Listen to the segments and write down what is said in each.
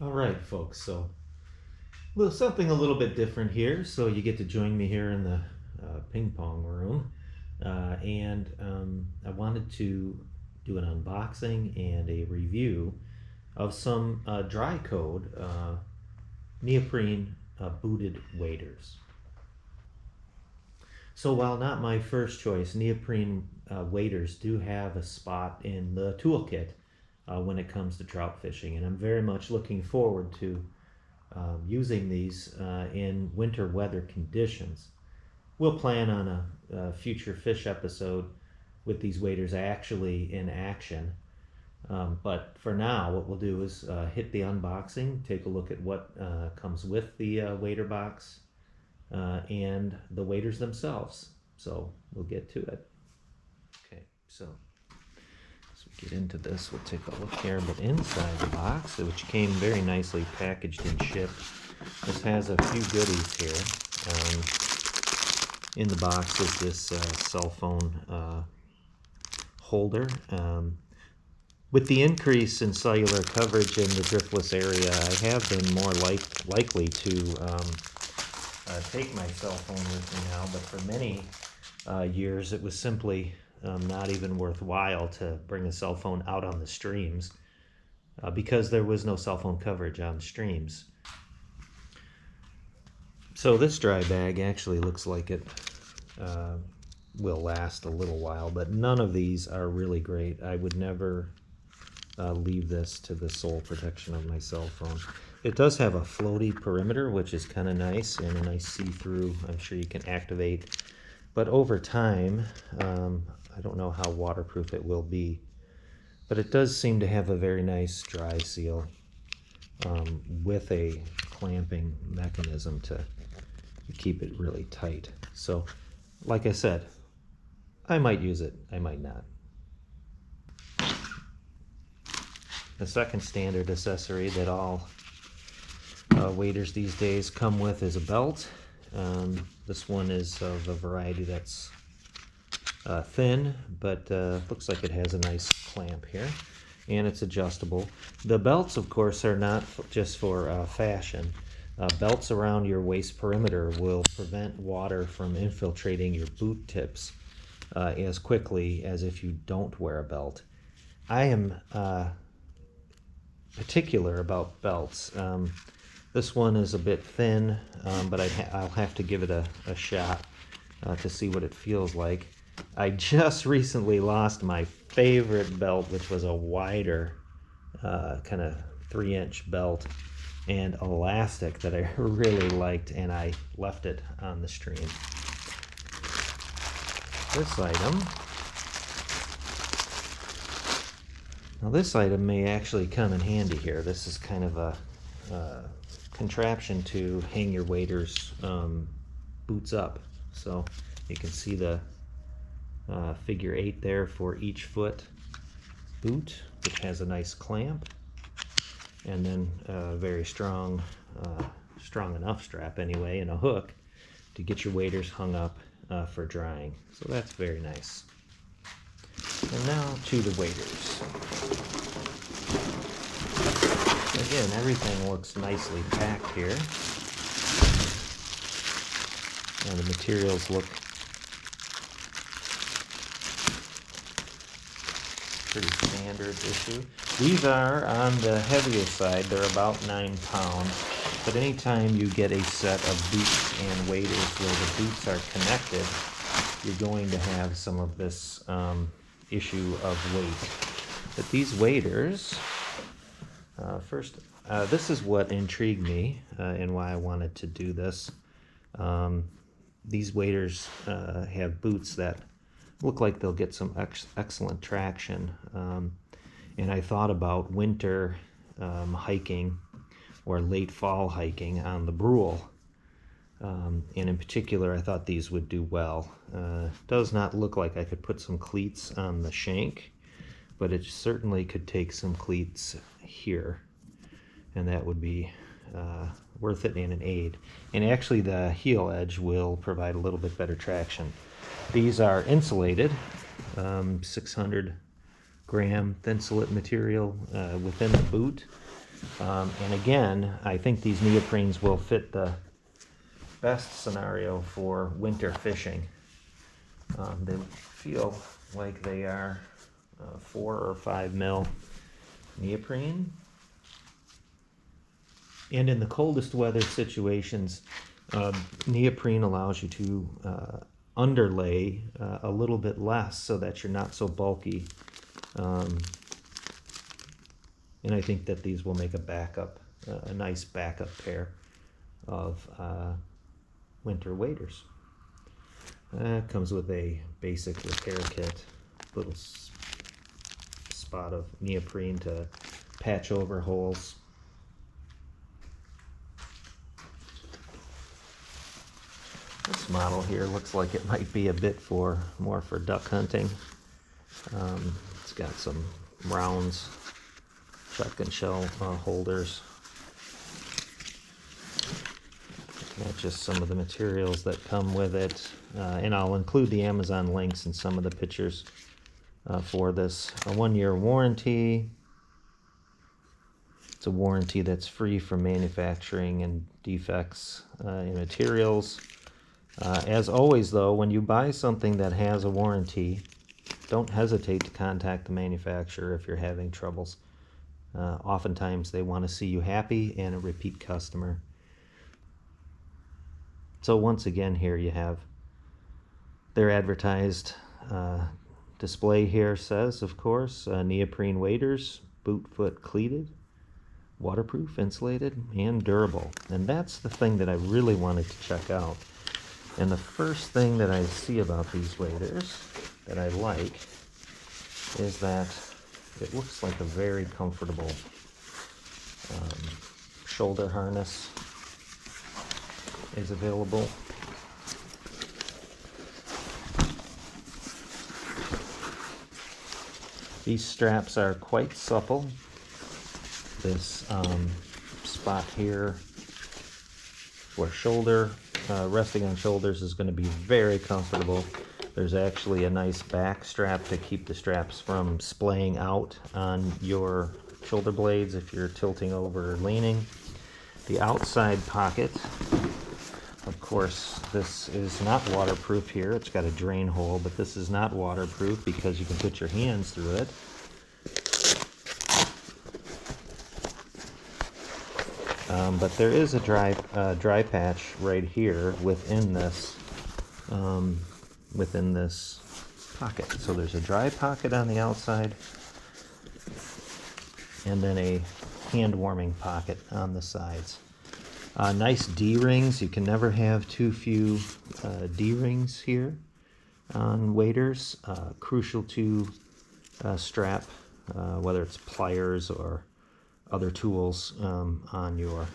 All right, folks. So, something a little bit different here. So you get to join me here in the ping pong room, and I wanted to do an unboxing and a review of some DryCode neoprene booted waders. So while not my first choice, neoprene waders do have a spot in the toolkit when it comes to trout fishing, and I'm very much looking forward to using these in winter weather conditions. We'll plan on a future fish episode with these waders actually in action. But for now, what we'll do is hit the unboxing, take a look at what comes with the wader box and the waders themselves. So we'll get to it. Okay, so as we get into this, we'll take a look here. But inside the box, which came very nicely packaged and shipped, this has a few goodies here. In the box is this cell phone holder. With the increase in cellular coverage in the driftless area, I have been more likely to take my cell phone with me now, but for many years it was simply not even worthwhile to bring a cell phone out on the streams because there was no cell phone coverage on streams. So this dry bag actually looks like it will last a little while, but none of these are really great. I would never leave this to the sole protection of my cell phone. It does have a floaty perimeter, which is kind of nice, and a nice see-through. I'm sure you can activate. But over time, I don't know how waterproof it will be, but it does seem to have a very nice dry seal with a clamping mechanism to keep it really tight. So, like I said, I might use it, I might not. The second standard accessory that all waders these days come with is a belt. This one is of a variety that's thin, but looks like it has a nice clamp here, and it's adjustable. The belts, of course, are not just for fashion. Belts around your waist perimeter will prevent water from infiltrating your boot tips as quickly as if you don't wear a belt. I am particular about belts. This one is a bit thin, but I'll have to give it a shot to see what it feels like. I just recently lost my favorite belt, which was a wider kind of 3-inch belt and elastic that I really liked, and I left it on the stream. This item, now this item may actually come in handy here. This is kind of a contraption to hang your waders boots up. So you can see the figure 8 there for each foot boot, which has a nice clamp, and then a very strong enough strap anyway, and a hook to get your waders hung up for drying. So that's very nice. And now to the waders. Again, everything looks nicely packed here. And the materials look pretty standard issue. These are on the heavier side. They're about 9 pounds. But anytime you get a set of boots and waders where the boots are connected, you're going to have some of this issue of weight. But these waders, first, this is what intrigued me and why I wanted to do this. These waders have boots that look like they'll get some excellent traction. And I thought about winter hiking or late fall hiking on the Brule. And in particular, I thought these would do well. Does not look like I could put some cleats on the shank, but it certainly could take some cleats here, and that would be worth it and an aid. And actually the heel edge will provide a little bit better traction. These are insulated, 600 gram thinsulate material within the boot. And again, I think these neoprenes will fit the best scenario for winter fishing. They feel like they are 4 or 5 mil neoprene. And in the coldest weather situations, neoprene allows you to underlay a little bit less so that you're not so bulky. And I think that these will make a backup, a nice backup pair of winter waders. Comes with a basic repair kit, little spot of neoprene to patch over holes. This model here looks like it might be a bit more for duck hunting. It's got some rounds, shotgun shell holders. Just some of the materials that come with it, and I'll include the Amazon links and some of the pictures for this. A 1-year warranty. It's a warranty that's free from manufacturing and defects in materials. As always though, when you buy something that has a warranty, don't hesitate to contact the manufacturer if you're having troubles. Oftentimes they want to see you happy and a repeat customer. So once again, here you have their advertised display here says, of course, neoprene waders, boot foot cleated, waterproof, insulated, and durable. And that's the thing that I really wanted to check out. And the first thing that I see about these waders that I like is that it looks like a very comfortable shoulder harness is available. These straps are quite supple. This spot here for shoulder, resting on shoulders, is going to be very comfortable. There's actually a nice back strap to keep the straps from splaying out on your shoulder blades if you're tilting over or leaning. The outside pocket, of course, this is not waterproof here. It's got a drain hole, but this is not waterproof because you can put your hands through it. But there is a dry patch right here within this pocket. So there's a dry pocket on the outside, and then a hand warming pocket on the sides. Nice D-rings. You can never have too few D-rings here on waders. Crucial to strap, whether it's pliers or other tools on your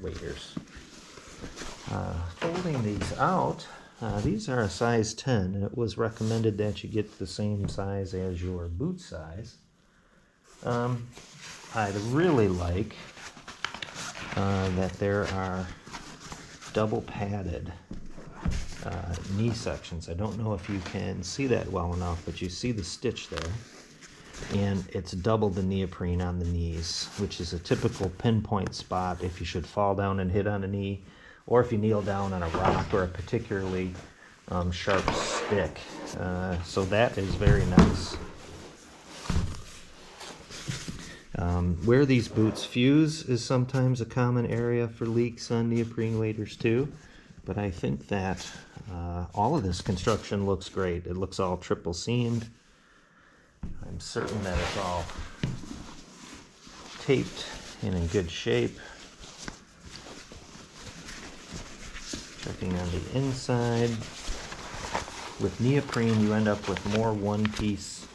waders. Folding these out, these are a size 10, and it was recommended that you get the same size as your boot size. I really like that there are double padded knee sections. I don't know if you can see that well enough, but you see the stitch there. And it's double the neoprene on the knees, which is a typical pinpoint spot if you should fall down and hit on a knee, or if you kneel down on a rock or a particularly sharp stick. So that is very nice. Where these boots fuse is sometimes a common area for leaks on neoprene waders too, but I think that all of this construction looks great. It looks all triple seamed. I'm certain that it's all taped and in good shape. Checking on the inside. With neoprene, you end up with more one-piece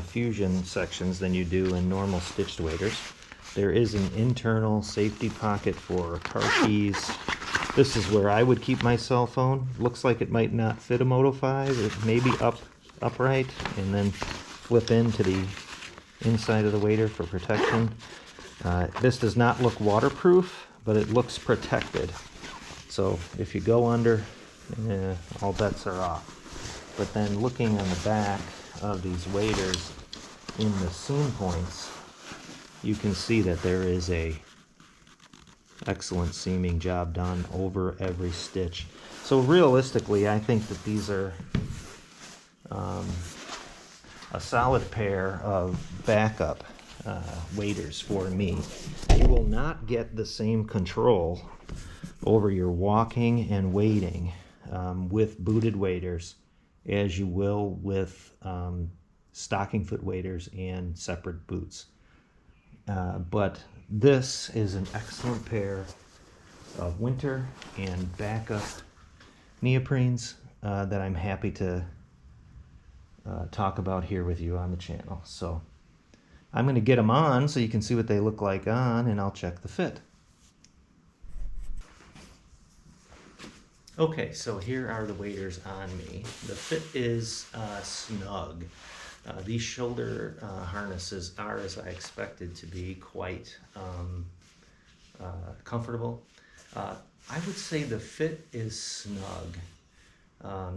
fusion sections than you do in normal stitched waders. There is an internal safety pocket for car keys. This is where I would keep my cell phone. Looks like it might not fit a Moto 5. It may be upright, and then flip into the inside of the wader for protection. This does not look waterproof, but it looks protected. So if you go under, all bets are off. But then looking on the back of these waders in the seam points, you can see that there is a excellent seaming job done over every stitch. So realistically, I think that these are a solid pair of backup waders for me. You will not get the same control over your walking and wading with booted waders as you will with stocking foot waders and separate boots. But this is an excellent pair of winter and backup neoprenes that I'm happy to talk about here with you on the channel. So I'm going to get them on so you can see what they look like on, and I'll check the fit. Okay, so here are the waders on me. The fit is snug. These shoulder harnesses are, as I expected to be, quite comfortable. I would say the fit is snug.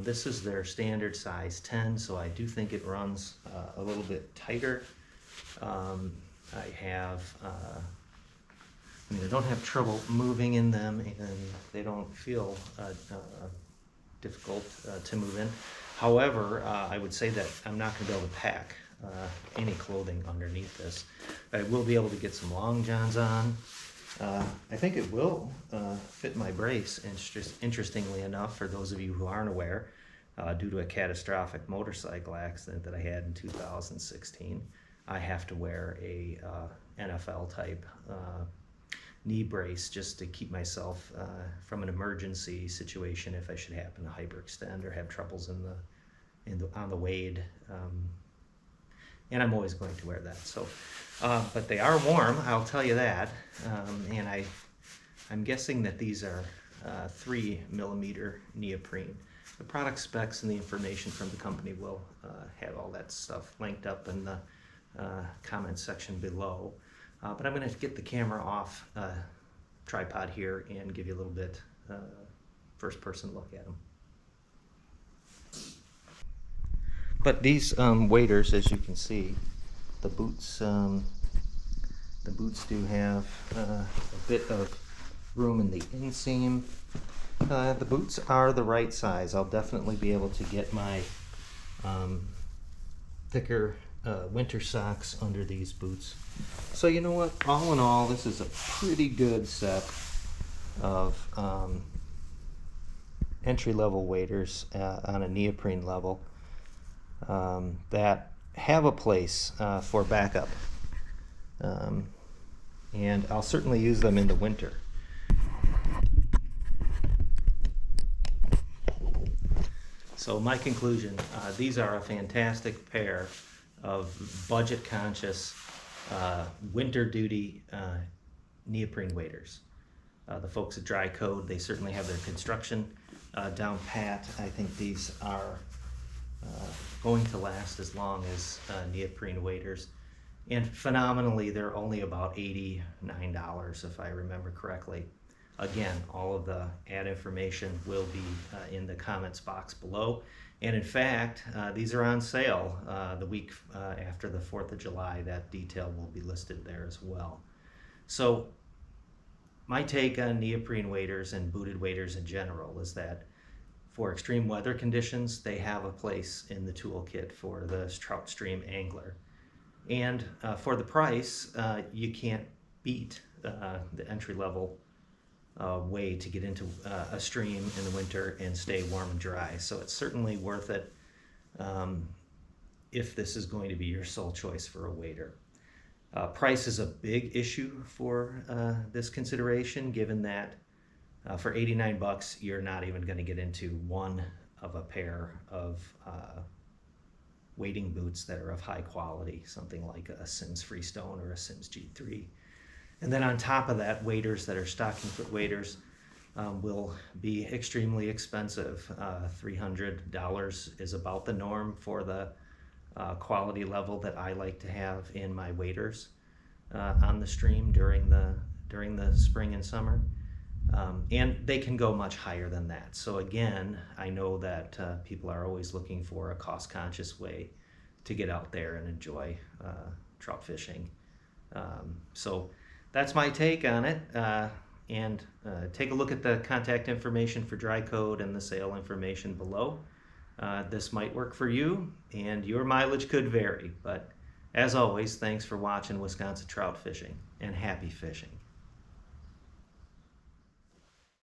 This is their standard size 10, so I do think it runs a little bit tighter. I don't have trouble moving in them, and they don't feel difficult to move in. However, I would say that I'm not going to be able to pack any clothing underneath this. I will be able to get some long johns on. I think it will fit my brace, interestingly enough, for those of you who aren't aware, due to a catastrophic motorcycle accident that I had in 2016. I have to wear a NFL type knee brace just to keep myself from an emergency situation if I should happen to hyperextend or have troubles on the wade. And I'm always going to wear that. So, but they are warm, I'll tell you that. And I'm guessing that these are 3mm neoprene. The product specs and the information from the company will have all that stuff linked up in the comment section below. But I'm going to get the camera off tripod here and give you a little bit first person look at them. But these waders, as you can see, the boots do have a bit of room in the inseam. The boots are the right size. I'll definitely be able to get my thicker winter socks under these boots. So you know what, all in all, this is a pretty good set of entry-level waders on a neoprene level that have a place for backup, and I'll certainly use them in the winter. So my conclusion, these are a fantastic pair of budget-conscious winter duty neoprene waders. The folks at DryCode, they certainly have their construction down pat. I think these are going to last as long as neoprene waders. And phenomenally, they're only about $89 if I remember correctly. Again, all of the ad information will be in the comments box below. And in fact, these are on sale the week after the 4th of July. That detail will be listed there as well. So my take on neoprene waders and booted waders in general is that for extreme weather conditions, they have a place in the toolkit for the trout stream angler. And for the price, you can't beat the entry-level way to get into a stream in the winter and stay warm and dry. So it's certainly worth it if this is going to be your sole choice for a wader. Price is a big issue for this consideration, given that for 89 bucks, you're not even going to get into one of a pair of wading boots that are of high quality, something like a Sims Freestone or a Sims G3. And then on top of that, waders that are stocking foot waders will be extremely expensive. $300 is about the norm for the quality level that I like to have in my waders on the stream during the spring and summer. And they can go much higher than that. So again, I know that people are always looking for a cost-conscious way to get out there and enjoy trout fishing So that's my take on it. And take a look at the contact information for DryCode and the sale information below. This might work for you, and your mileage could vary. But as always, thanks for watching Wisconsin Trout Fishing, and happy fishing.